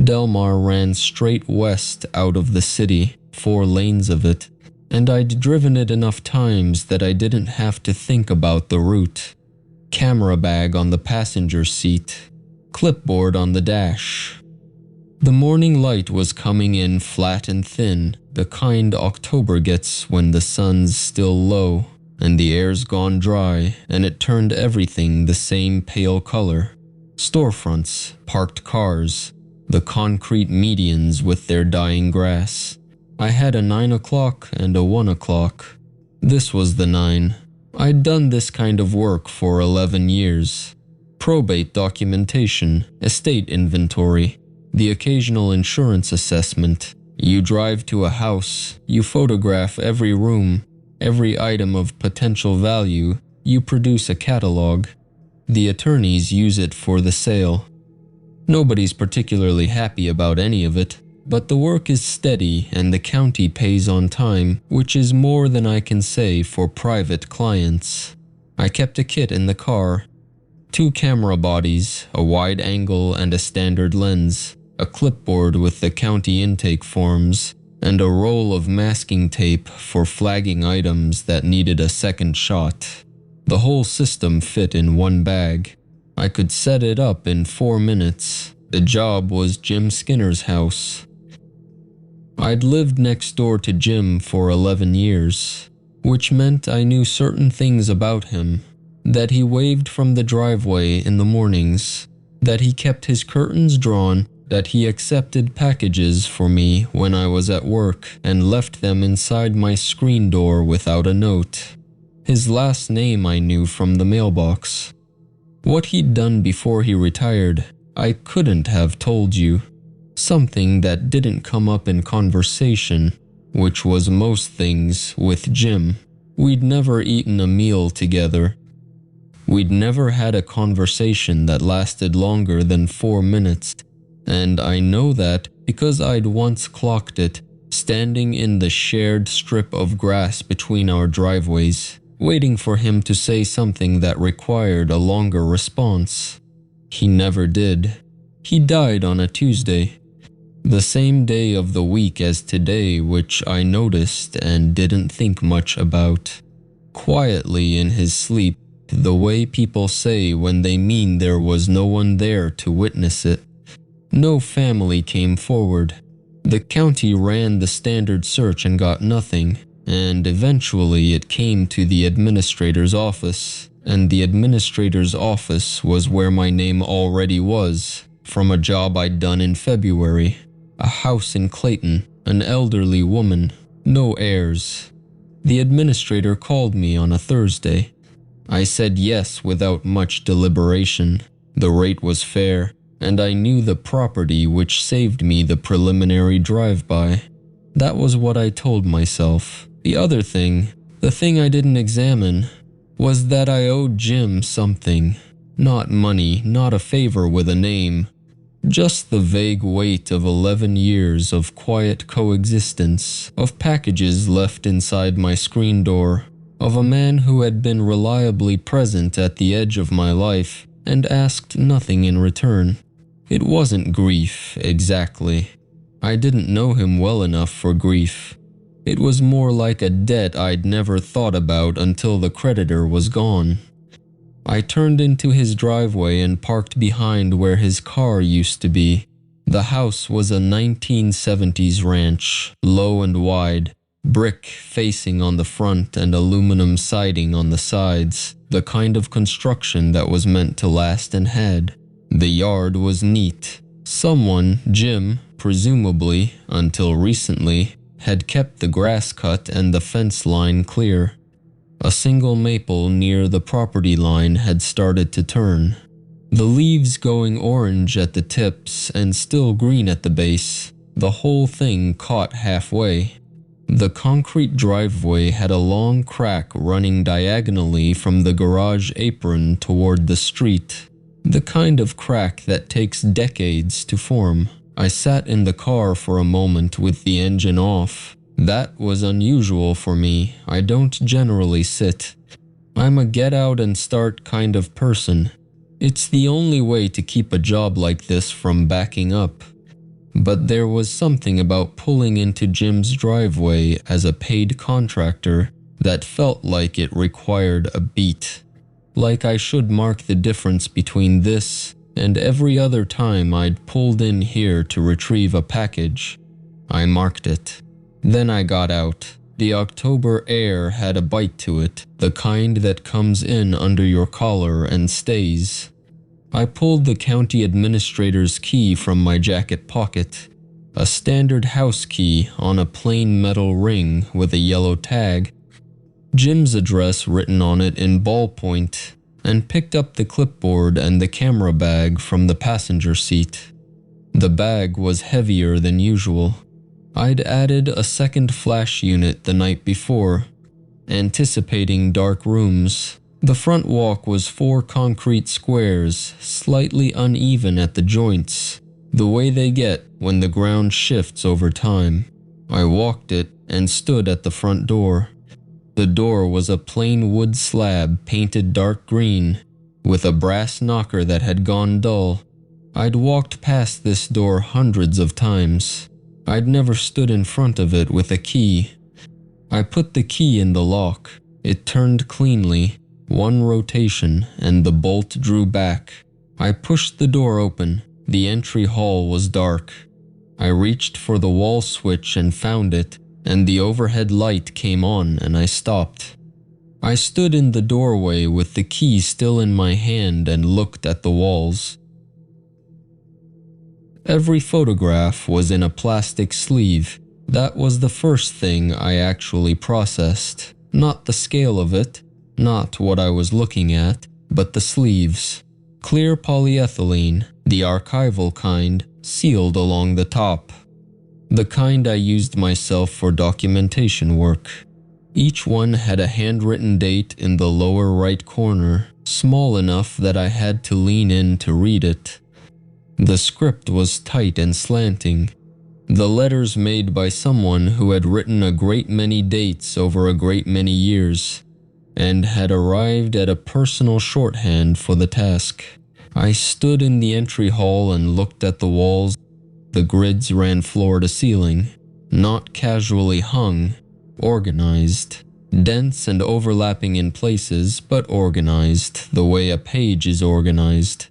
Delmar ran straight west out of the city, 4 lanes of it, and I'd driven it enough times that I didn't have to think about the route. Camera bag on the passenger seat, clipboard on the dash. The morning light was coming in flat and thin, the kind October gets when the sun's still low and the air's gone dry, and it turned everything the same pale color. Storefronts, parked cars, the concrete medians with their dying grass. I had a 9 o'clock and a 1 o'clock. This was the 9. I'd done this kind of work for 11 years. Probate documentation, estate inventory, the occasional insurance assessment. You drive to a house, you photograph every room, every item of potential value, you produce a catalog. The attorneys use it for the sale. Nobody's particularly happy about any of it, but the work is steady and the county pays on time, which is more than I can say for private clients. I kept a kit in the car. 2 camera bodies, a wide angle and a standard lens, a clipboard with the county intake forms, and a roll of masking tape for flagging items that needed a second shot. The whole system fit in one bag. I could set it up in 4 minutes. The job was Jim Skinner's house. I'd lived next door to Jim for 11 years, which meant I knew certain things about him. That he waved from the driveway in the mornings, that he kept his curtains drawn, that he accepted packages for me when I was at work and left them inside my screen door without a note. His last name I knew from the mailbox. What he'd done before he retired, I couldn't have told you. Something that didn't come up in conversation, which was most things with Jim. We'd never eaten a meal together. We'd never had a conversation that lasted longer than 4 minutes. And I know that because I'd once clocked it, standing in the shared strip of grass between our driveways, waiting for him to say something that required a longer response. He never did. He died on a Tuesday, the same day of the week as today, which I noticed and didn't think much about. Quietly in his sleep, the way people say when they mean there was no one there to witness it. No family came forward. The county ran the standard search and got nothing, and eventually it came to the administrator's office, and the administrator's office was where my name already was, from a job I'd done in February. A house in Clayton, an elderly woman, no heirs. The administrator called me on a Thursday. I said yes without much deliberation. The rate was fair, and I knew the property, which saved me the preliminary drive-by. That was what I told myself. The other thing, the thing I didn't examine, was that I owed Jim something. Not money, not a favor with a name. Just the vague weight of 11 years of quiet coexistence, of packages left inside my screen door, of a man who had been reliably present at the edge of my life and asked nothing in return. It wasn't grief, exactly. I didn't know him well enough for grief. It was more like a debt I'd never thought about until the creditor was gone. I turned into his driveway and parked behind where his car used to be. The house was a 1970s ranch, low and wide, brick facing on the front and aluminum siding on the sides, the kind of construction that was meant to last and had. The yard was neat. Someone, Jim, presumably, until recently, had kept the grass cut and the fence line clear. A single maple near the property line had started to turn, the leaves going orange at the tips and still green at the base, the whole thing caught halfway. The concrete driveway had a long crack running diagonally from the garage apron toward the street, the kind of crack that takes decades to form. I sat in the car for a moment with the engine off. That was unusual for me. I don't generally sit. I'm a get out and start kind of person. It's the only way to keep a job like this from backing up. But there was something about pulling into Jim's driveway as a paid contractor that felt like it required a beat. Like I should mark the difference between this and every other time I'd pulled in here to retrieve a package. I marked it. Then I got out. The October air had a bite to it, the kind that comes in under your collar and stays. I pulled the county administrator's key from my jacket pocket, a standard house key on a plain metal ring with a yellow tag, Jim's address written on it in ballpoint, and picked up the clipboard and the camera bag from the passenger seat. The bag was heavier than usual. I'd added a second flash unit the night before, anticipating dark rooms. The front walk was 4 concrete squares, slightly uneven at the joints, the way they get when the ground shifts over time. I walked it and stood at the front door. The door was a plain wood slab painted dark green, with a brass knocker that had gone dull. I'd walked past this door hundreds of times. I'd never stood in front of it with a key. I put the key in the lock. It turned cleanly. 1 rotation, and the bolt drew back. I pushed the door open. The entry hall was dark. I reached for the wall switch and found it, and the overhead light came on and I stopped. I stood in the doorway with the key still in my hand and looked at the walls. Every photograph was in a plastic sleeve. That was the first thing I actually processed. Not the scale of it, not what I was looking at, but the sleeves. Clear polyethylene, the archival kind, sealed along the top. The kind I used myself for documentation work. Each one had a handwritten date in the lower right corner, small enough that I had to lean in to read it. The script was tight and slanting. The letters made by someone who had written a great many dates over a great many years, and had arrived at a personal shorthand for the task. I stood in the entry hall and looked at the walls. The grids ran floor to ceiling, not casually hung, organized, dense and overlapping in places, but organized the way a page is organized.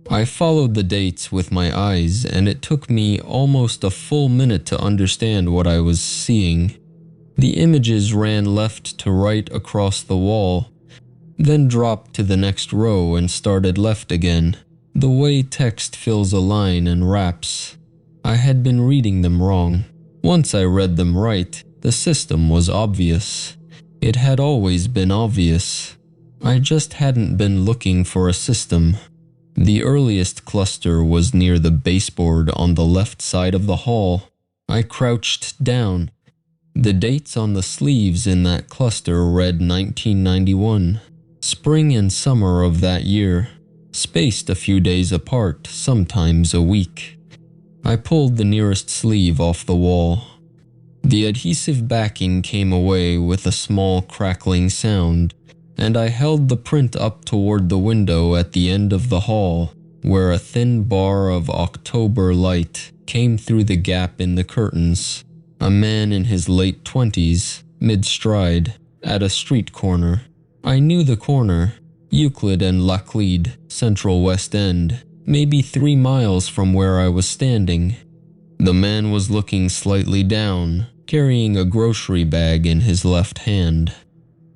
I followed the dates with my eyes, and it took me almost a full minute to understand what I was seeing. The images ran left to right across the wall, then dropped to the next row and started left again, the way text fills a line and wraps. I had been reading them wrong. Once I read them right, the system was obvious. It had always been obvious. I just hadn't been looking for a system. The earliest cluster was near the baseboard on the left side of the hall. I crouched down. The dates on the sleeves in that cluster read 1991, spring and summer of that year, spaced a few days apart, sometimes a week. I pulled the nearest sleeve off the wall. The adhesive backing came away with a small crackling sound, and I held the print up toward the window at the end of the hall, where a thin bar of October light came through the gap in the curtains. A man in his late 20s, mid-stride, at a street corner. I knew the corner, Euclid and Laclede, Central West End, maybe 3 miles from where I was standing. The man was looking slightly down, carrying a grocery bag in his left hand.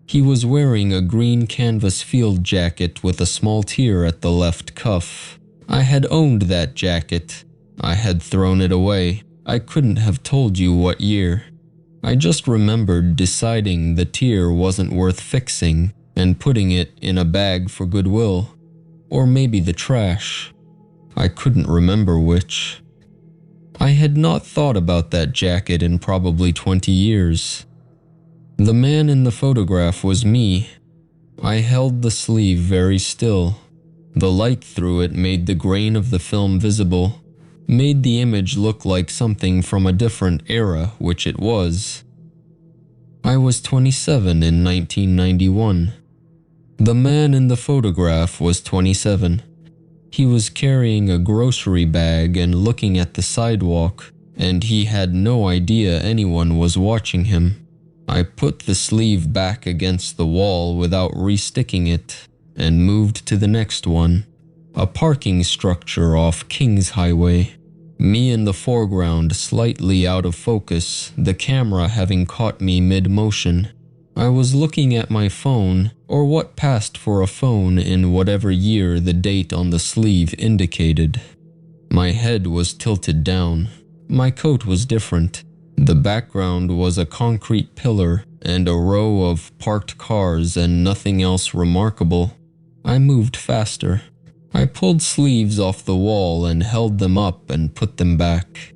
He was wearing a green canvas field jacket with a small tear at the left cuff. I had owned that jacket. I had thrown it away. I couldn't have told you what year. I just remembered deciding the tear wasn't worth fixing and putting it in a bag for goodwill. Or maybe the trash. I couldn't remember which. I had not thought about that jacket in probably 20 years. The man in the photograph was me. I held the sleeve very still. The light through it made the grain of the film visible, made the image look like something from a different era, which it was. I was 27 in 1991. The man in the photograph was 27. He was carrying a grocery bag and looking at the sidewalk, and he had no idea anyone was watching him. I put the sleeve back against the wall without resticking it and moved to the next one, a parking structure off Kings Highway. Me in the foreground, slightly out of focus, the camera having caught me mid-motion. I was looking at my phone, or what passed for a phone in whatever year the date on the sleeve indicated. My head was tilted down. My coat was different. The background was a concrete pillar and a row of parked cars and nothing else remarkable. I moved faster. I pulled sleeves off the wall and held them up and put them back.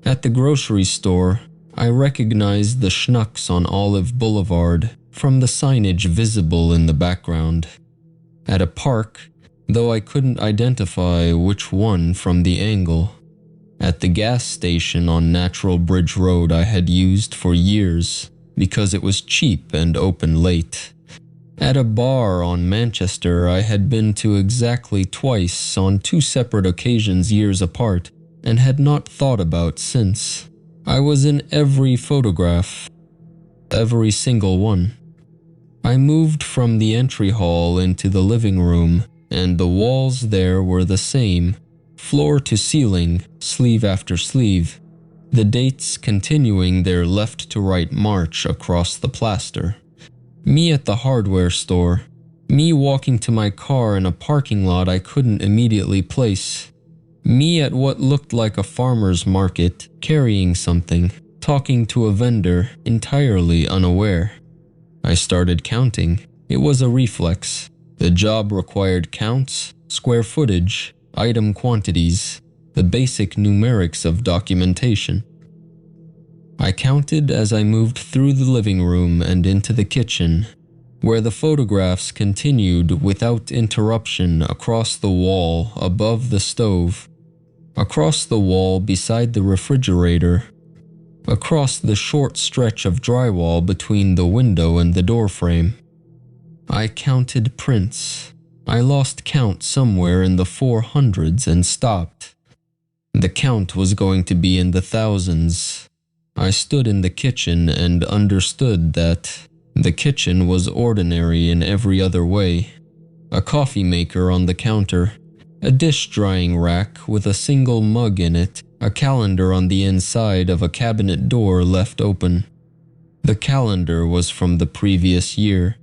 At the grocery store, I recognized the Schnucks on Olive Boulevard from the signage visible in the background. At a park, though I couldn't identify which one from the angle. At the gas station on Natural Bridge Road I had used for years because it was cheap and open late. At a bar on Manchester I had been to exactly twice on 2 separate occasions years apart and had not thought about since. I was in every photograph, every single one. I moved from the entry hall into the living room, and the walls there were the same, floor to ceiling, sleeve after sleeve, the dates continuing their left-to-right march across the plaster. Me at the hardware store, me walking to my car in a parking lot I couldn't immediately place, me at what looked like a farmer's market, carrying something, talking to a vendor, entirely unaware. I started counting. It was a reflex. The job required counts, square footage, item quantities, the basic numerics of documentation. I counted as I moved through the living room and into the kitchen, where the photographs continued without interruption across the wall above the stove, across the wall beside the refrigerator, across the short stretch of drywall between the window and the doorframe. I counted prints. I lost count somewhere in the 400s and stopped. The count was going to be in the thousands. I stood in the kitchen and understood that the kitchen was ordinary in every other way. A coffee maker on the counter, a dish drying rack with a single mug in it, a calendar on the inside of a cabinet door left open. The calendar was from the previous year.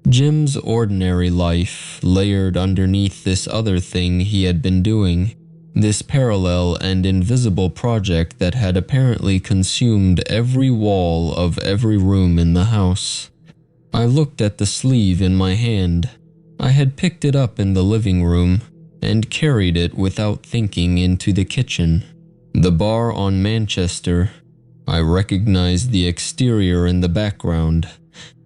Jim's ordinary life layered underneath this other thing he had been doing, this parallel and invisible project that had apparently consumed every wall of every room in the house. I looked at the sleeve in my hand. I had picked it up in the living room and carried it without thinking into the kitchen. The bar on Manchester. I recognized the exterior in the background,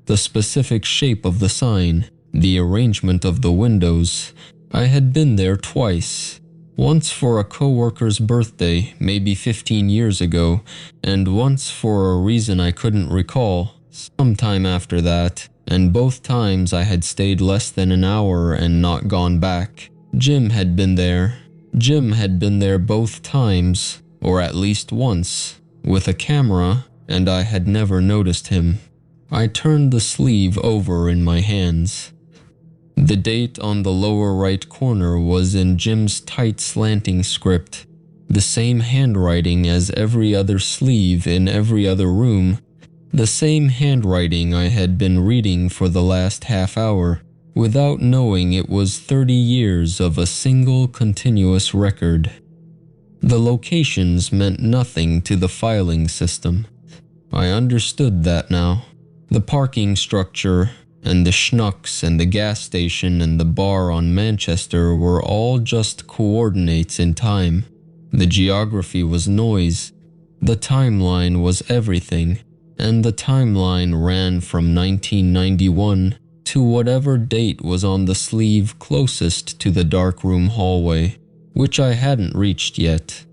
the specific shape of the sign, the arrangement of the windows. I had been there twice. Once for a coworker's birthday, maybe 15 years ago, and once for a reason I couldn't recall, sometime after that, and both times I had stayed less than an hour and not gone back. Jim had been there. Jim had been there both times, or at least once, with a camera, and I had never noticed him. I turned the sleeve over in my hands. The date on the lower right corner was in Jim's tight slanting script, the same handwriting as every other sleeve in every other room, the same handwriting I had been reading for the last half hour, without knowing it was 30 years of a single continuous record. The locations meant nothing to the filing system. I understood that now. The parking structure, and the Schnucks and the gas station and the bar on Manchester were all just coordinates in time. The geography was noise. The timeline was everything, and the timeline ran from 1991 to whatever date was on the sleeve closest to the darkroom hallway, which I hadn't reached yet.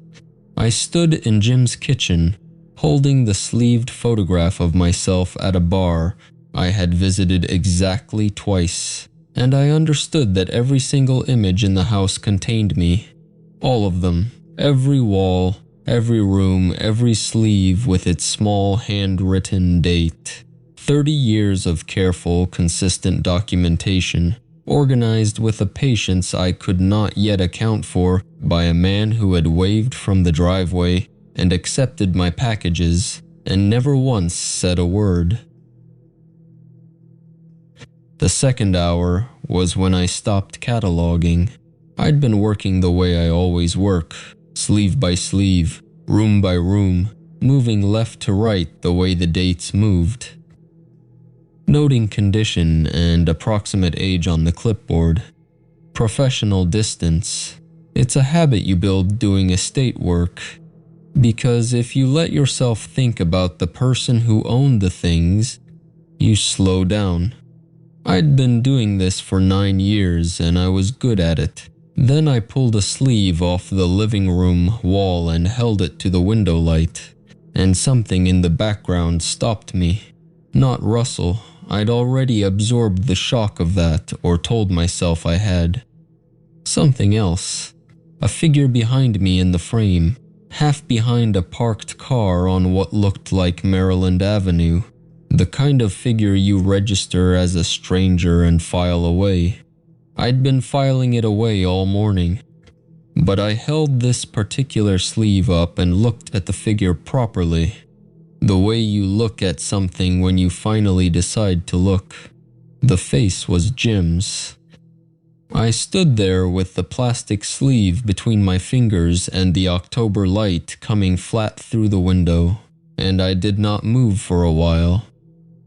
I stood in Jim's kitchen, holding the sleeved photograph of myself at a bar I had visited exactly twice. and I understood that every single image in the house contained me. All of them, every wall, every room, every sleeve with its small handwritten date. 30 years of careful, consistent documentation, organized with a patience I could not yet account for by a man who had waved from the driveway and accepted my packages and never once said a word. The second hour was when I stopped cataloging. I'd been working the way I always work, sleeve by sleeve, room by room, moving left to right the way the dates moved. Noting condition and approximate age on the clipboard. Professional distance. It's a habit you build doing estate work. Because if you let yourself think about the person who owned the things, you slow down. I'd been doing this for 9 years and I was good at it. Then I pulled a sleeve off the living room wall and held it to the window light, and something in the background stopped me. Not Russell. I'd already absorbed the shock of that, or told myself I had. Something else. A figure behind me in the frame, half behind a parked car on what looked like Maryland Avenue. The kind of figure you register as a stranger and file away. I'd been filing it away all morning. But I held this particular sleeve up and looked at the figure properly. The way you look at something when you finally decide to look. The face was Jim's. I stood there with the plastic sleeve between my fingers and the October light coming flat through the window, and I did not move for a while.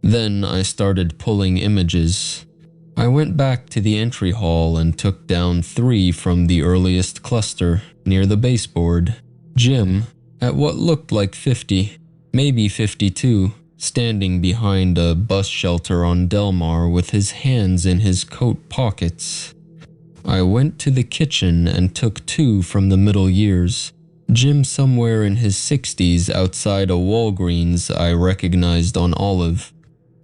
Then I started pulling images. I went back to the entry hall and took down 3 from the earliest cluster near the baseboard. Jim, at what looked like 50, maybe 52, standing behind a bus shelter on Delmar with his hands in his coat pockets. I went to the kitchen and took 2 from the middle years. Jim somewhere in his 60s outside a Walgreens I recognized on Olive.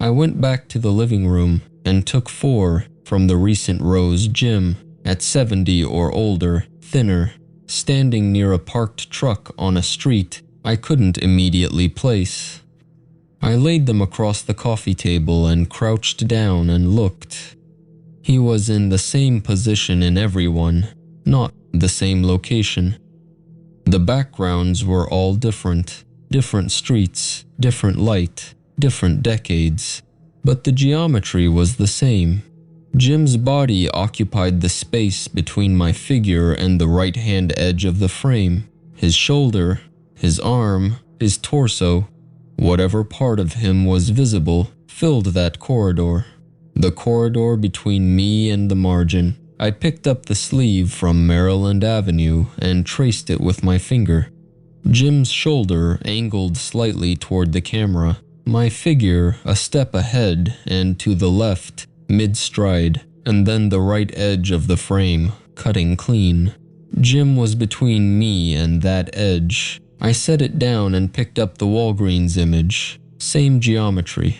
I went back to the living room and took 4 from the recent rows. Jim, at 70 or older, thinner, standing near a parked truck on a street I couldn't immediately place. I laid them across the coffee table and crouched down and looked. He was in the same position in every one, not the same location. The backgrounds were all different, different streets, different light, different decades, but the geometry was the same. Jim's body occupied the space between my figure and the right-hand edge of the frame. His shoulder, his arm, his torso, whatever part of him was visible, filled that corridor. The corridor between me and the margin. I picked up the sleeve from Maryland Avenue and traced it with my finger. Jim's shoulder angled slightly toward the camera. My figure a step ahead and to the left, mid-stride, and then the right edge of the frame, cutting clean. Jim was between me and that edge. I set it down and picked up the Walgreens image. Same geometry.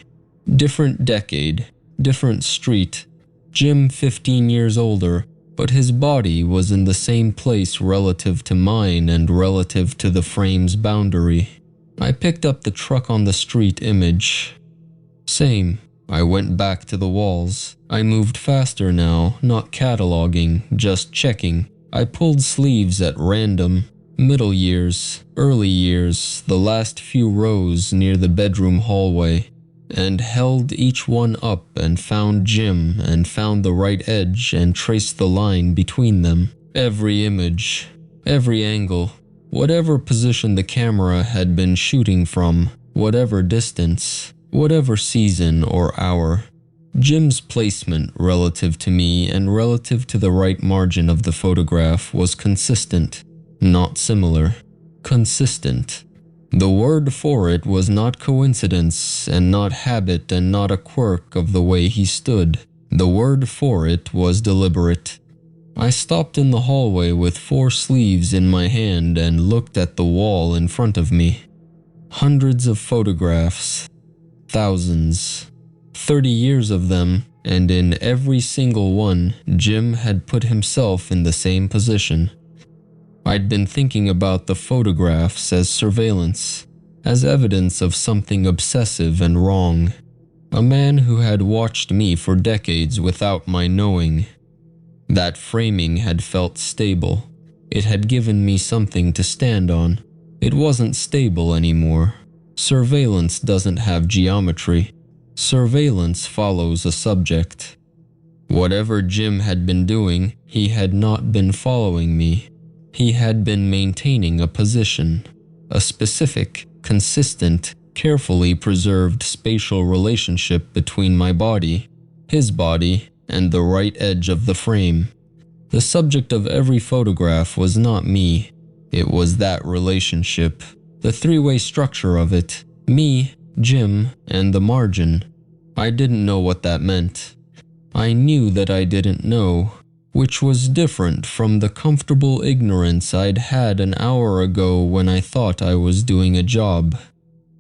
Different decade, different street. Jim 15 years older, but his body was in the same place relative to mine and relative to the frame's boundary. I picked up the truck on the street image. Same. I went back to the walls. I moved faster now, not cataloging, just checking. I pulled sleeves at random. Middle years, early years, the last few rows near the bedroom hallway, and held each one up and found Jim and found the right edge and traced the line between them. Every image, every angle, whatever position the camera had been shooting from, whatever distance, whatever season or hour. Jim's placement relative to me and relative to the right margin of the photograph was consistent, not similar. Consistent. The word for it was not coincidence and not habit and not a quirk of the way he stood. The word for it was deliberate. I stopped in the hallway with 4 sleeves in my hand and looked at the wall in front of me. Hundreds of photographs. Thousands. 30 years of them, and in every single one, Jim had put himself in the same position. I'd been thinking about the photographs as surveillance, as evidence of something obsessive and wrong. A man who had watched me for decades without my knowing. That framing had felt stable. It had given me something to stand on. It wasn't stable anymore. Surveillance doesn't have geometry. Surveillance follows a subject. Whatever Jim had been doing, he had not been following me. He had been maintaining a position, a specific, consistent, carefully preserved spatial relationship between my body, his body, and the right edge of the frame. The subject of every photograph was not me. It was that relationship, the three-way structure of it, me, Jim, and the margin. I didn't know what that meant. I knew that I didn't know, which was different from the comfortable ignorance I'd had an hour ago when I thought I was doing a job.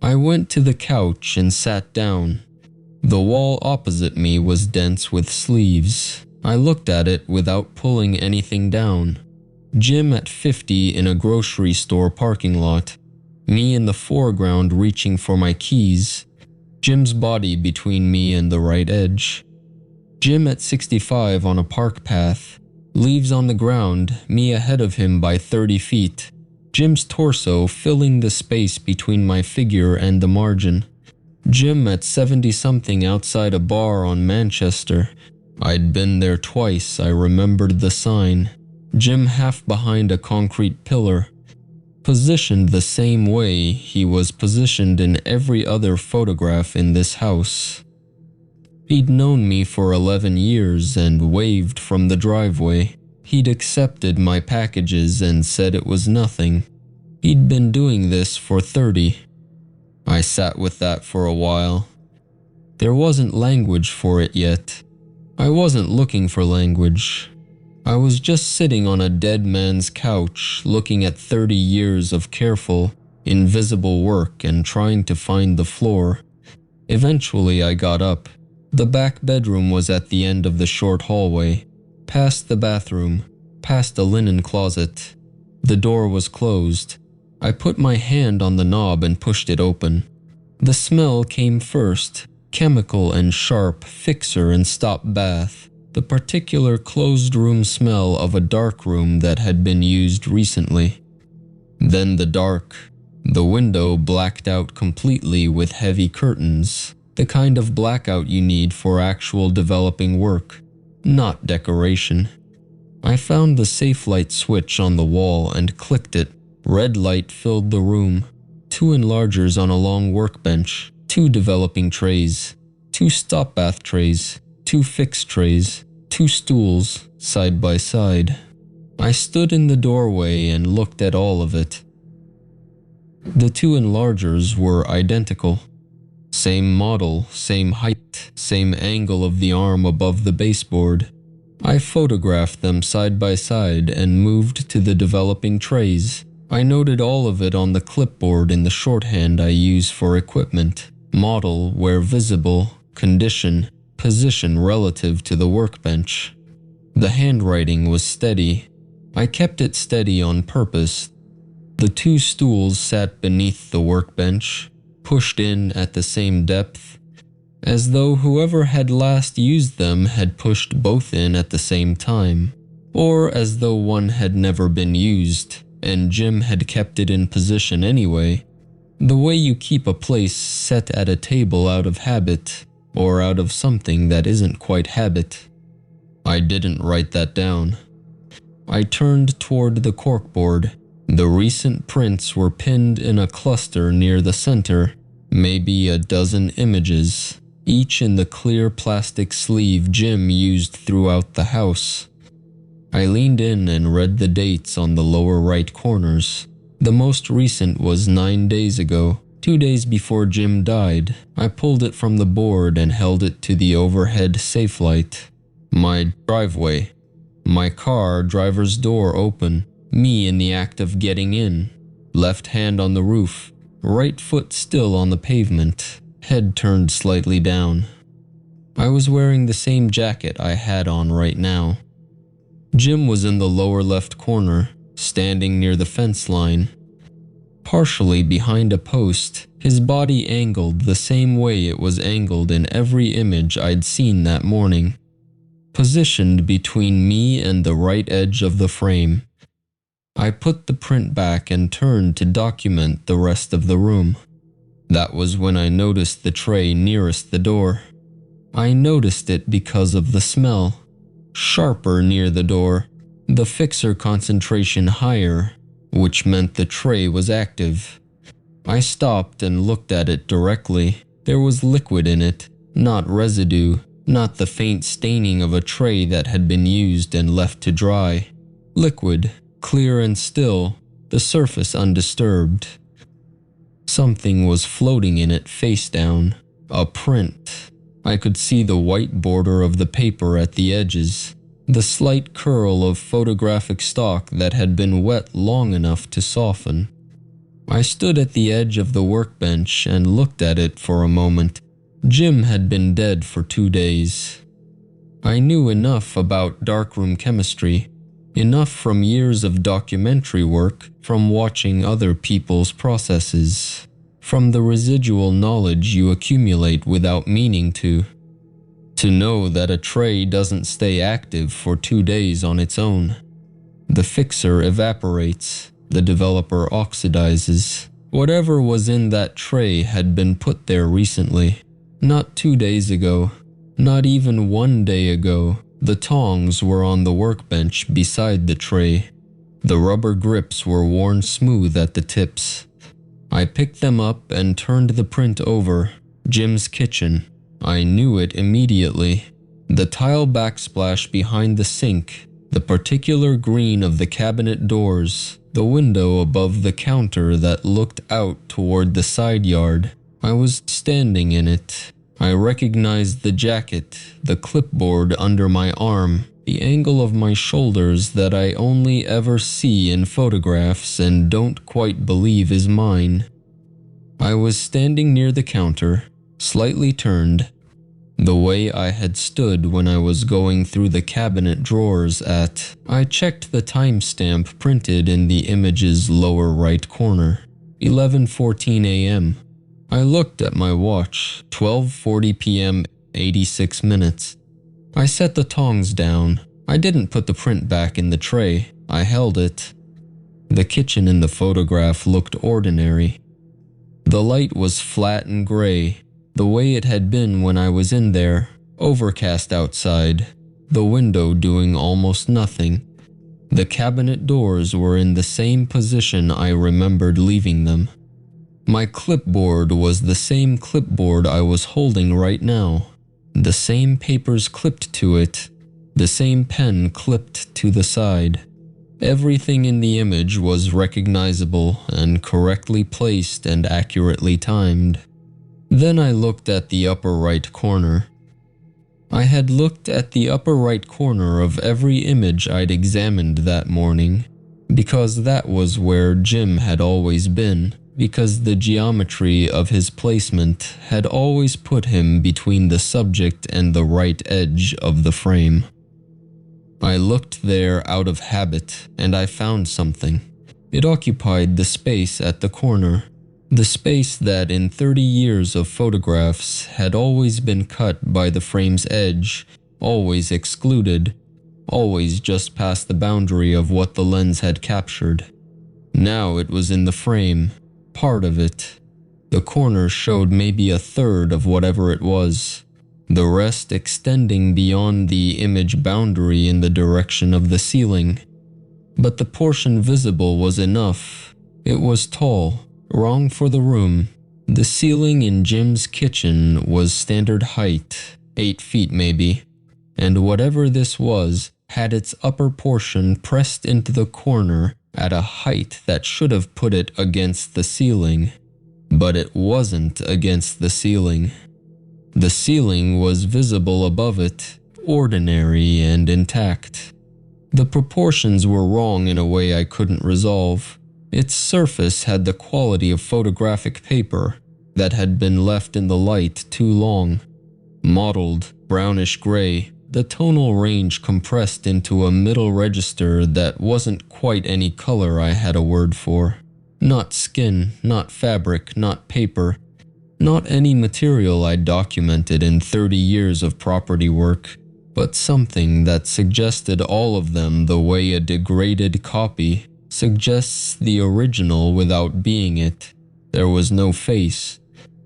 I went to the couch and sat down. The wall opposite me was dense with sleeves. I looked at it without pulling anything down. Jim at 50 in a grocery store parking lot. Me in the foreground reaching for my keys. Jim's body between me and the right edge. Jim at 65 on a park path. Leaves on the ground, me ahead of him by 30 feet. Jim's torso filling the space between my figure and the margin. Jim at 70-something outside a bar on Manchester. I'd been there twice, I remembered the sign. Jim half behind a concrete pillar. Positioned the same way he was positioned in every other photograph in this house. He'd known me for 11 years and waved from the driveway. He'd accepted my packages and said it was nothing. He'd been doing this for 30. I sat with that for a while. There wasn't language for it yet. I wasn't looking for language. I was just sitting on a dead man's couch, looking at 30 years of careful, invisible work and trying to find the floor. Eventually I got up. The back bedroom was at the end of the short hallway, past the bathroom, past a linen closet. The door was closed. I put my hand on the knob and pushed it open. The smell came first, chemical and sharp, fixer and stop bath. The particular closed-room smell of a dark room that had been used recently. Then the dark. The window blacked out completely with heavy curtains, the kind of blackout you need for actual developing work, not decoration. I found the safe light switch on the wall and clicked it. Red light filled the room. 2 enlargers on a long workbench, 2 developing trays, 2 stop bath trays, 2 fixed trays, 2 stools, side by side. I stood in the doorway and looked at all of it. The 2 enlargers were identical. Same model, same height, same angle of the arm above the baseboard. I photographed them side by side and moved to the developing trays. I noted all of it on the clipboard in the shorthand I use for equipment. Model where visible, condition, position relative to the workbench. The handwriting was steady. I kept it steady on purpose. The 2 stools sat beneath the workbench, pushed in at the same depth, as though whoever had last used them had pushed both in at the same time, or as though one had never been used, and Jim had kept it in position anyway, the way you keep a place set at a table out of habit, or out of something that isn't quite habit. I didn't write that down. I turned toward the corkboard. The recent prints were pinned in a cluster near the center, maybe a dozen images, each in the clear plastic sleeve Jim used throughout the house. I leaned in and read the dates on the lower right corners. The most recent was 9 days ago, 2 days before Jim died. I pulled it from the board and held it to the overhead safe light. My driveway. My car, driver's door open. Me in the act of getting in. Left hand on the roof. Right foot still on the pavement. Head turned slightly down. I was wearing the same jacket I had on right now. Jim was in the lower left corner, standing near the fence line. Partially behind a post, his body angled the same way it was angled in every image I'd seen that morning, positioned between me and the right edge of the frame. I put the print back and turned to document the rest of the room. That was when I noticed the tray nearest the door. I noticed it because of the smell. Sharper near the door, the fixer concentration higher, which meant the tray was active. I stopped and looked at it directly. There was liquid in it, not residue, not the faint staining of a tray that had been used and left to dry. Liquid, clear and still, the surface undisturbed. Something was floating in it face down, a print. I could see the white border of the paper at the edges, the slight curl of photographic stock that had been wet long enough to soften. I stood at the edge of the workbench and looked at it for a moment. Jim had been dead for 2 days. I knew enough about darkroom chemistry, enough from years of documentary work, from watching other people's processes, from the residual knowledge you accumulate without meaning to know that a tray doesn't stay active for 2 days on its own. The fixer evaporates, the developer oxidizes. Whatever was in that tray had been put there recently, not 2 days ago, not even 1 day ago. The tongs were on the workbench beside the tray. The rubber grips were worn smooth at the tips. I picked them up and turned the print over. Jim's kitchen. I knew it immediately. The tile backsplash behind the sink, the particular green of the cabinet doors, the window above the counter that looked out toward the side yard. I was standing in it. I recognized the jacket, the clipboard under my arm, the angle of my shoulders that I only ever see in photographs and don't quite believe is mine. I was standing near the counter, slightly turned, the way I had stood when I was going through the cabinet drawers at. I checked the timestamp printed in the image's lower right corner, 11:14 a.m. I looked at my watch, 12:40 p.m., 86 minutes. I set the tongs down. I didn't put the print back in the tray. I held it. The kitchen in the photograph looked ordinary. The light was flat and gray, the way it had been when I was in there, overcast outside, the window doing almost nothing. The cabinet doors were in the same position I remembered leaving them. My clipboard was the same clipboard I was holding right now, the same papers clipped to it, the same pen clipped to the side. Everything in the image was recognizable and correctly placed and accurately timed. Then I looked at the upper right corner. I had looked at the upper right corner of every image I'd examined that morning, because that was where Jim had always been, because the geometry of his placement had always put him between the subject and the right edge of the frame. I looked there out of habit, and I found something. It occupied the space at the corner, the space that in 30 years of photographs had always been cut by the frame's edge, always excluded, always just past the boundary of what the lens had captured. Now it was in the frame, part of it. The corner showed maybe a third of whatever it was, the rest extending beyond the image boundary in the direction of the ceiling. But the portion visible was enough. It was tall, wrong for the room. The ceiling in Jim's kitchen was standard height, 8 feet maybe, and whatever this was had its upper portion pressed into the corner at a height that should have put it against the ceiling. But it wasn't against the ceiling. The ceiling was visible above it, ordinary and intact. The proportions were wrong in a way I couldn't resolve. Its surface had the quality of photographic paper that had been left in the light too long. Mottled, brownish gray, the tonal range compressed into a middle register that wasn't quite any color I had a word for. Not skin, not fabric, not paper, not any material I'd documented in 30 years of property work, but something that suggested all of them the way a degraded copy suggests the original without being it. There was no face,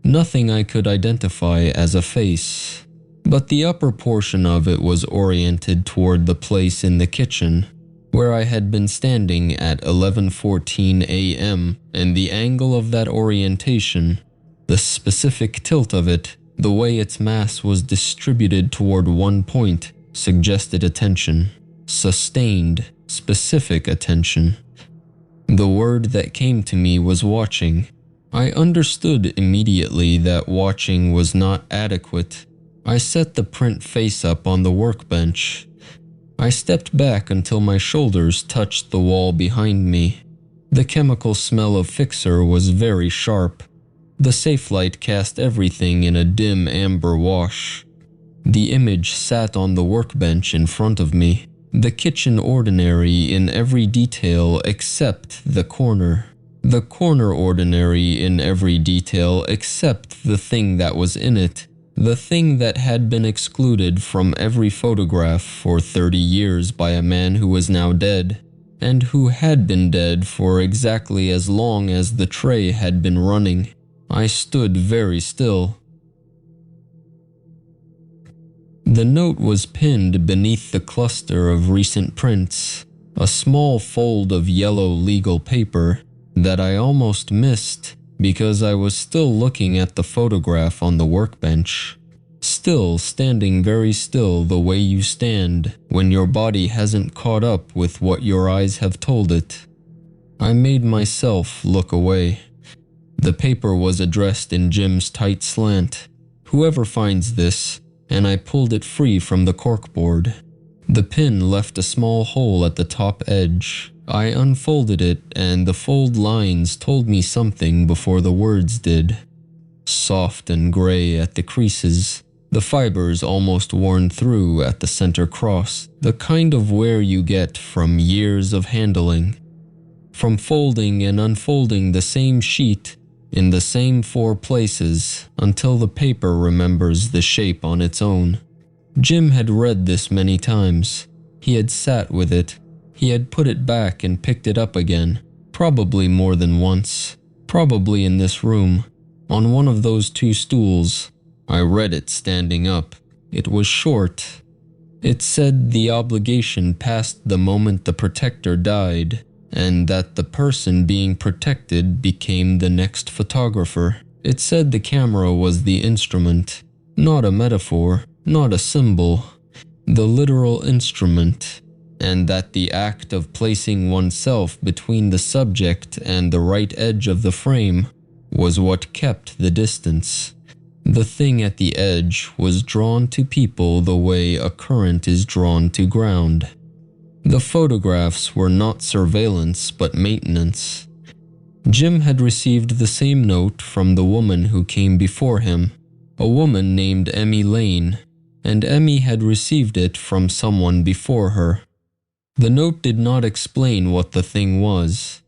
nothing I could identify as a face, but the upper portion of it was oriented toward the place in the kitchen where I had been standing at 11:14 a.m., and the angle of that orientation, the specific tilt of it, the way its mass was distributed toward one point, suggested attention. Sustained, specific attention. The word that came to me was watching. I understood immediately that watching was not adequate. I set the print face up on the workbench. I stepped back until my shoulders touched the wall behind me. The chemical smell of fixer was very sharp. The safe light cast everything in a dim amber wash. The image sat on the workbench in front of me, the kitchen ordinary in every detail except the corner. The corner ordinary in every detail except the thing that was in it, the thing that had been excluded from every photograph for 30 years by a man who was now dead, and who had been dead for exactly as long as the tray had been running. I stood very still. The note was pinned beneath the cluster of recent prints, a small fold of yellow legal paper that I almost missed because I was still looking at the photograph on the workbench. Still standing very still the way you stand when your body hasn't caught up with what your eyes have told it. I made myself look away. The paper was addressed in Jim's tight slant. Whoever finds this, and I pulled it free from the corkboard. The pin left a small hole at the top edge. I unfolded it, and the fold lines told me something before the words did. Soft and gray at the creases, the fibers almost worn through at the center cross, the kind of wear you get from years of handling. From folding and unfolding the same sheet in the same 4 places until the paper remembers the shape on its own. Jim had read this many times. He had sat with it. He had put it back and picked it up again, probably more than once, probably in this room, on one of those 2 stools. I read it standing up. It was short. It said the obligation passed the moment the protector died, and that the person being protected became the next photographer. It said the camera was the instrument, not a metaphor, not a symbol, the literal instrument, and that the act of placing oneself between the subject and the right edge of the frame was what kept the distance. The thing at the edge was drawn to people the way a current is drawn to ground. The photographs were not surveillance but maintenance. Jim had received the same note from the woman who came before him, a woman named Emmy Lane, and Emmy had received it from someone before her. The note did not explain what the thing was.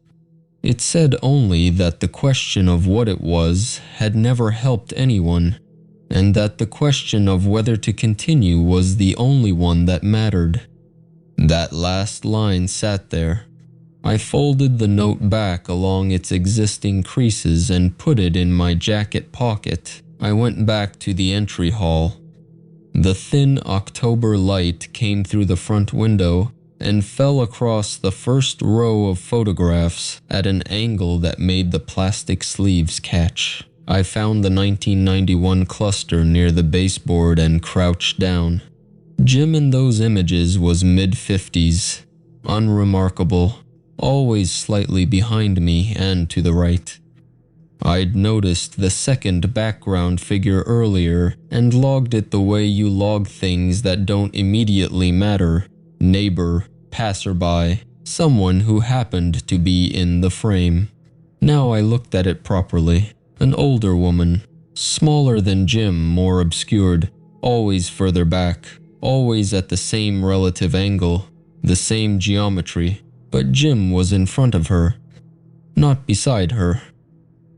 It said only that the question of what it was had never helped anyone, and that the question of whether to continue was the only one that mattered. That last line sat there. I folded the note back along its existing creases and put it in my jacket pocket. I went back to the entry hall. The thin October light came through the front window and fell across the first row of photographs at an angle that made the plastic sleeves catch. I found the 1991 cluster near the baseboard and crouched down. Jim in those images was mid-50s, unremarkable, always slightly behind me and to the right. I'd noticed the second background figure earlier and logged it the way you log things that don't immediately matter. Neighbor, passerby, someone who happened to be in the frame. Now I looked at it properly. An older woman, smaller than Jim, more obscured, always further back, always at the same relative angle, the same geometry, but Jim was in front of her, not beside her.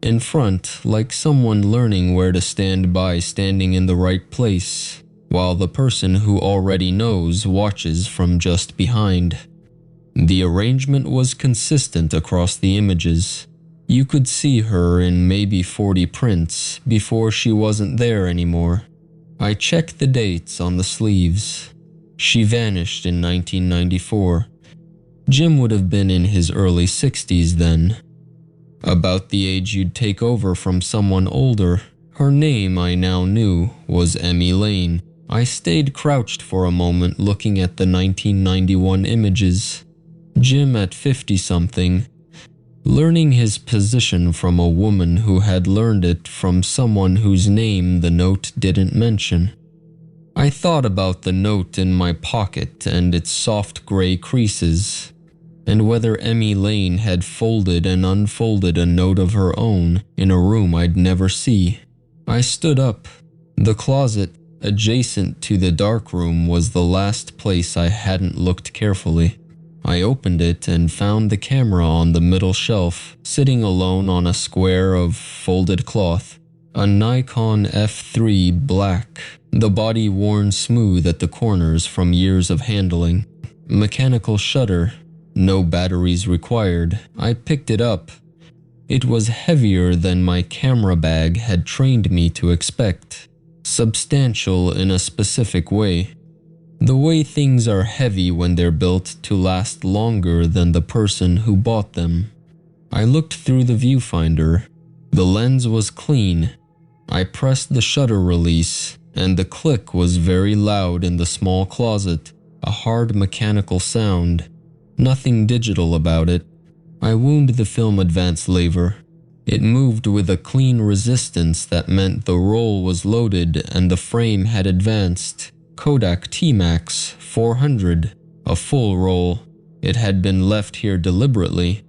In front, like someone learning where to stand by standing in the right place, while the person who already knows watches from just behind. The arrangement was consistent across the images. You could see her in maybe 40 prints before she wasn't there anymore. I checked the dates on the sleeves. She vanished in 1994. Jim would have been in his early 60s then. About the age you'd take over from someone older. Her name, I now knew, was Emmy Lane. I stayed crouched for a moment looking at the 1991 images. Jim at 50-something, learning his position from a woman who had learned it from someone whose name the note didn't mention. I thought about the note in my pocket and its soft gray creases, and whether Emmy Lane had folded and unfolded a note of her own in a room I'd never see. I stood up. The closet adjacent to the dark room was the last place I hadn't looked carefully. I opened it and found the camera on the middle shelf, sitting alone on a square of folded cloth. A Nikon F3 black, the body worn smooth at the corners from years of handling. Mechanical shutter, no batteries required. I picked it up. It was heavier than my camera bag had trained me to expect. Substantial in a specific way. The way things are heavy when they're built to last longer than the person who bought them. I looked through the viewfinder. The lens was clean. I pressed the shutter release, and the click was very loud in the small closet, a hard mechanical sound. Nothing digital about it. I wound the film advance lever. It moved with a clean resistance that meant the roll was loaded and the frame had advanced. Kodak T-Max 400, a full roll. It had been left here deliberately,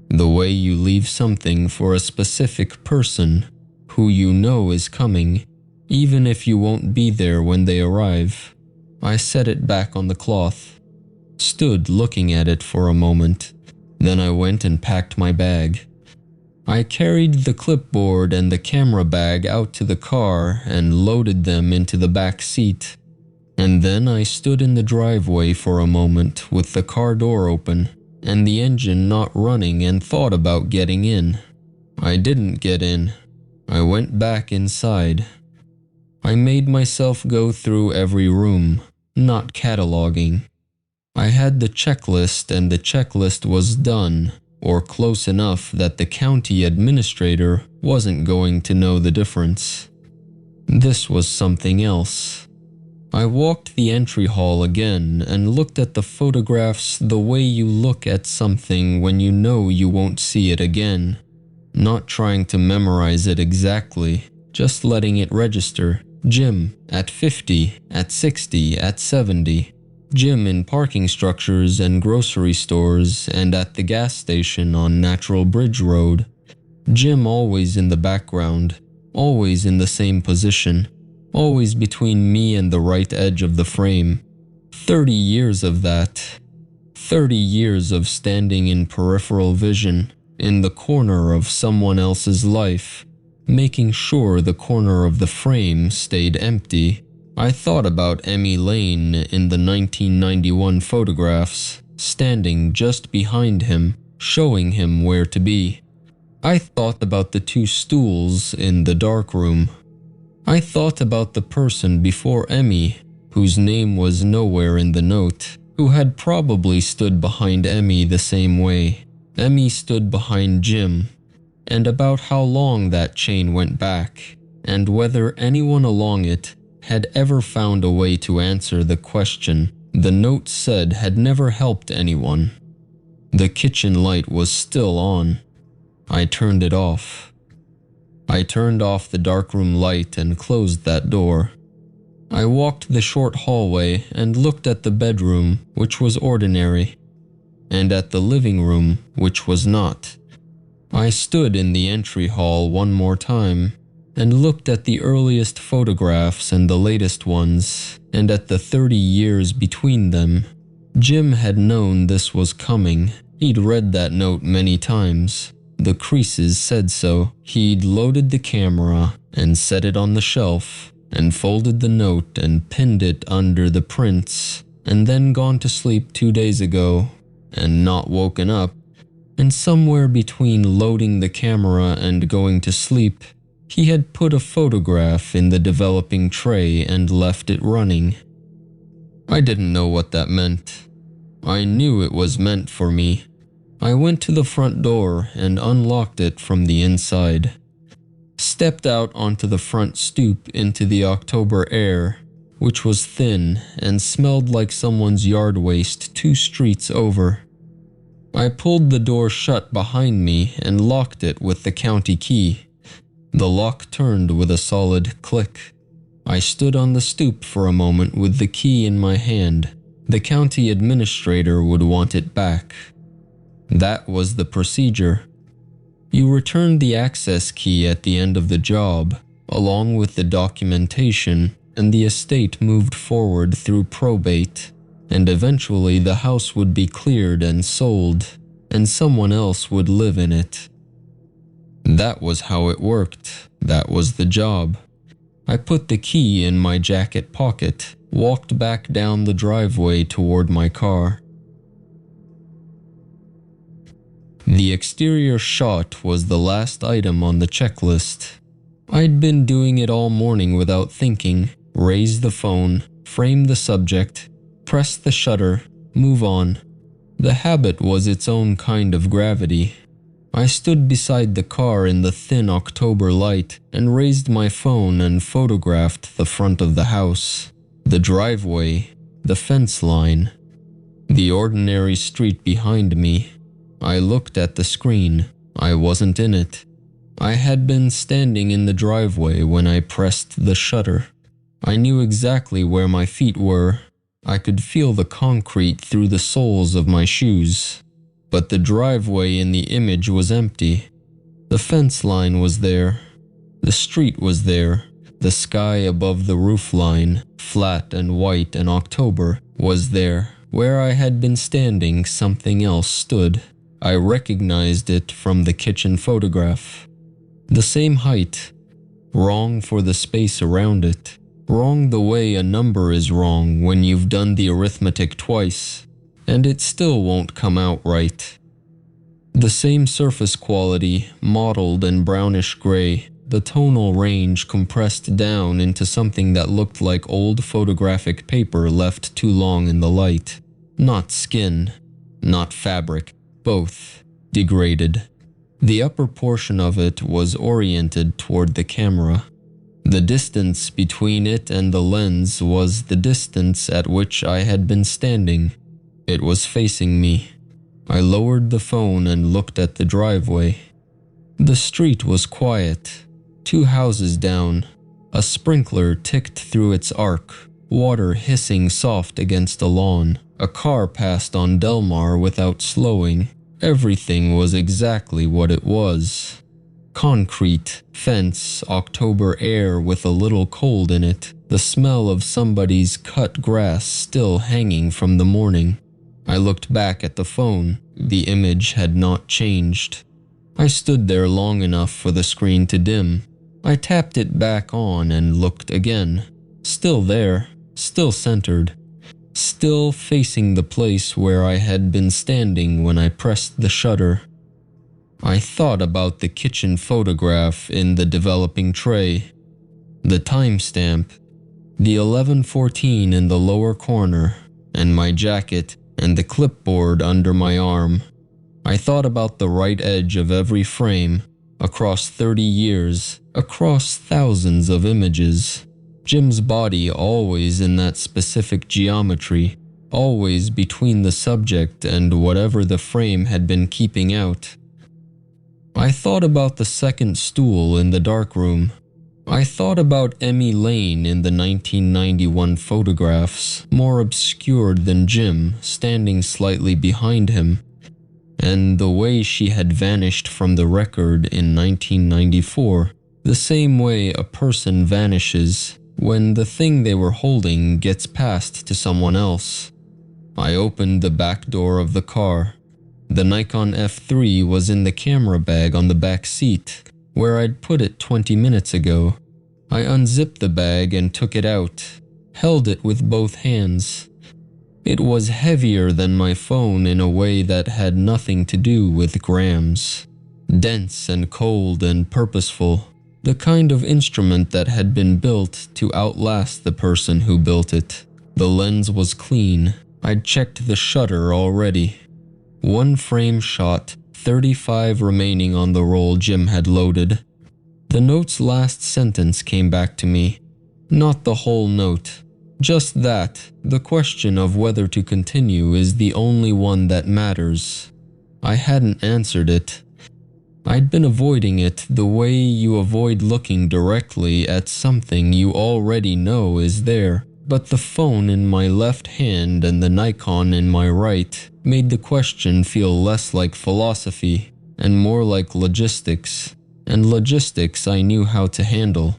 the way you leave something for a specific person who you know is coming, even if you won't be there when they arrive. I set it back on the cloth, stood looking at it for a moment, then I went and packed my bag. I carried the clipboard and the camera bag out to the car and loaded them into the back seat. And then I stood in the driveway for a moment with the car door open and the engine not running and thought about getting in. I didn't get in. I went back inside. I made myself go through every room, not cataloging. I had the checklist and the checklist was done, or close enough that the county administrator wasn't going to know the difference. This was something else. I walked the entry hall again and looked at the photographs the way you look at something when you know you won't see it again. Not trying to memorize it exactly, just letting it register. Jim at 50, at 60, at 70. Jim in parking structures and grocery stores and at the gas station on Natural Bridge Road. Jim always in the background, always in the same position. Always between me and the right edge of the frame. 30 years of that. 30 years of standing in peripheral vision, in the corner of someone else's life, making sure the corner of the frame stayed empty. I thought about Emmy Lane in the 1991 photographs, standing just behind him, showing him where to be. I thought about the two stools in the dark room. I thought about the person before Emmy, whose name was nowhere in the note, who had probably stood behind Emmy the same way. Emmy stood behind Jim, and about how long that chain went back, and whether anyone along it had ever found a way to answer the question the note said had never helped anyone. The kitchen light was still on. I turned it off. I turned off the darkroom light and closed that door. I walked the short hallway and looked at the bedroom, which was ordinary, and at the living room, which was not. I stood in the entry hall one more time, and looked at the earliest photographs and the latest ones, and at the 30 years between them. Jim had known this was coming. He'd read that note many times. The creases said so. He'd loaded the camera and set it on the shelf, and folded the note and pinned it under the prints, and then gone to sleep 2 days ago, and not woken up. And somewhere between loading the camera and going to sleep, he had put a photograph in the developing tray and left it running. I didn't know what that meant. I knew it was meant for me. I went to the front door and unlocked it from the inside. Stepped out onto the front stoop into the October air, which was thin and smelled like someone's yard waste 2 streets over. I pulled the door shut behind me and locked it with the county key. The lock turned with a solid click. I stood on the stoop for a moment with the key in my hand. The county administrator would want it back. That was the procedure. You returned the access key at the end of the job, along with the documentation, and the estate moved forward through probate, and eventually the house would be cleared and sold, and someone else would live in it. That was how it worked. That was the job. I put the key in my jacket pocket, walked back down the driveway toward my car. The exterior shot was the last item on the checklist. I'd been doing it all morning without thinking. Raise the phone, frame the subject, press the shutter, move on. The habit was its own kind of gravity. I stood beside the car in the thin October light and raised my phone and photographed the front of the house, the driveway, the fence line, the ordinary street behind me. I looked at the screen. I wasn't in it. I had been standing in the driveway when I pressed the shutter. I knew exactly where my feet were. I could feel the concrete through the soles of my shoes. But the driveway in the image was empty. The fence line was there. The street was there. The sky above the roof line, flat and white in October, was there. Where I had been standing, something else stood. I recognized it from the kitchen photograph. The same height. Wrong for the space around it. Wrong the way a number is wrong when you've done the arithmetic twice, and it still won't come out right. The same surface quality, mottled and brownish gray, the tonal range compressed down into something that looked like old photographic paper left too long in the light. Not skin, not fabric. Both degraded. The upper portion of it was oriented toward the camera. The distance between it and the lens was the distance at which I had been standing. It was facing me. I lowered the phone and looked at the driveway. The street was quiet. 2 houses down. A sprinkler ticked through its arc, water hissing soft against a lawn. A car passed on Delmar without slowing. Everything was exactly what it was. Concrete, fence, October air with a little cold in it. The smell of somebody's cut grass still hanging from the morning. I looked back at the phone. The image had not changed. I stood there long enough for the screen to dim. I tapped it back on and looked again. Still there, still centered. Still facing the place where I had been standing when I pressed the shutter. I thought about the kitchen photograph in the developing tray, the timestamp, the 11:14 in the lower corner, and my jacket and the clipboard under my arm. I thought about the right edge of every frame, across 30 years, across thousands of images. Jim's body always in that specific geometry, always between the subject and whatever the frame had been keeping out. I thought about the second stool in the darkroom. I thought about Emmy Lane in the 1991 photographs, more obscured than Jim, standing slightly behind him, and the way she had vanished from the record in 1994. The same way a person vanishes when the thing they were holding gets passed to someone else. I opened the back door of the car. The Nikon F3 was in the camera bag on the back seat, where I'd put it 20 minutes ago. I unzipped the bag and took it out, held it with both hands. It was heavier than my phone in a way that had nothing to do with grams. Dense and cold and purposeful, the kind of instrument that had been built to outlast the person who built it. The lens was clean. I'd checked the shutter already. 1 frame shot, 35 remaining on the roll Jim had loaded. The note's last sentence came back to me. Not the whole note. Just that, the question of whether to continue is the only one that matters. I hadn't answered it. I'd been avoiding it the way you avoid looking directly at something you already know is there. But the phone in my left hand and the Nikon in my right made the question feel less like philosophy and more like logistics. And logistics I knew how to handle.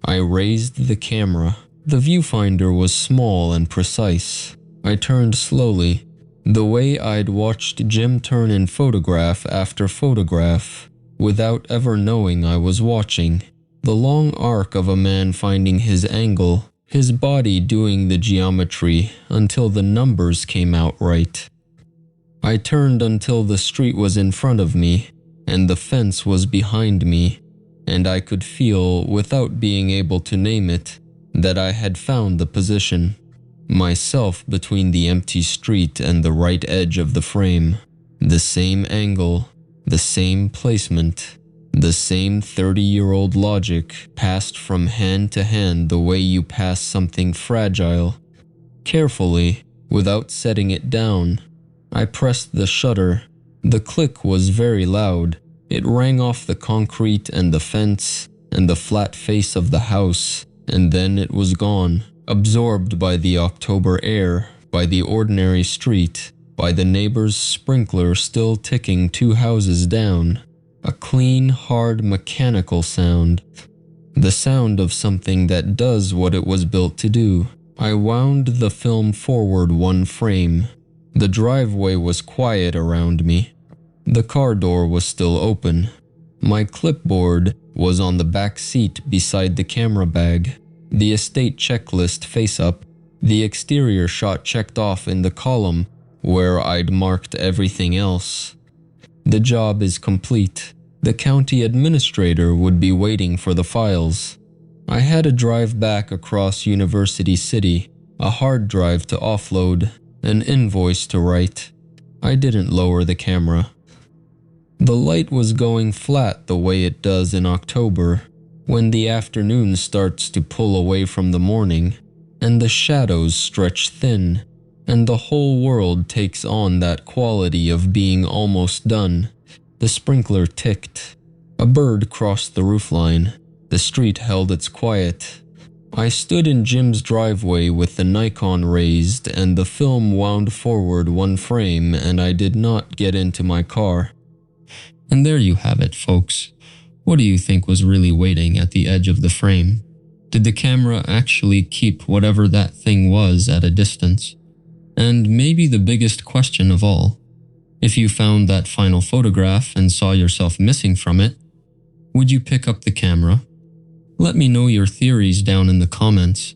I raised the camera. The viewfinder was small and precise. I turned slowly, the way I'd watched Jim turn in photograph after photograph, without ever knowing I was watching. The long arc of a man finding his angle, his body doing the geometry until the numbers came out right. I turned until the street was in front of me, and the fence was behind me, and I could feel, without being able to name it, that I had found the position. Myself between the empty street and the right edge of the frame. The same angle, the same placement, the same 30-year-old logic passed from hand to hand the way you pass something fragile. Carefully, without setting it down, I pressed the shutter. The click was very loud. It rang off the concrete and the fence and the flat face of the house, and then it was gone. Absorbed by the October air, by the ordinary street, by the neighbor's sprinkler still ticking 2 houses down. A clean, hard, mechanical sound. The sound of something that does what it was built to do. I wound the film forward 1 frame. The driveway was quiet around me. The car door was still open. My clipboard was on the back seat beside the camera bag. The estate checklist face up, the exterior shot checked off in the column where I'd marked everything else. The job is complete. The county administrator would be waiting for the files. I had a drive back across University City, a hard drive to offload, an invoice to write. I didn't lower the camera. The light was going flat the way it does in October, when the afternoon starts to pull away from the morning, and the shadows stretch thin, and the whole world takes on that quality of being almost done. The sprinkler ticked. A bird crossed the roofline. The street held its quiet. I stood in Jim's driveway with the Nikon raised and the film wound forward 1 frame, and I did not get into my car. And there you have it, folks. What do you think was really waiting at the edge of the frame? Did the camera actually keep whatever that thing was at a distance? And maybe the biggest question of all, if you found that final photograph and saw yourself missing from it, would you pick up the camera? Let me know your theories down in the comments.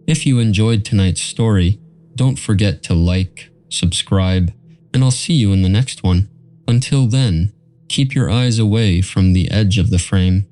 If you enjoyed tonight's story, don't forget to like, subscribe, and I'll see you in the next one. Until then, keep your eyes away from the edge of the frame.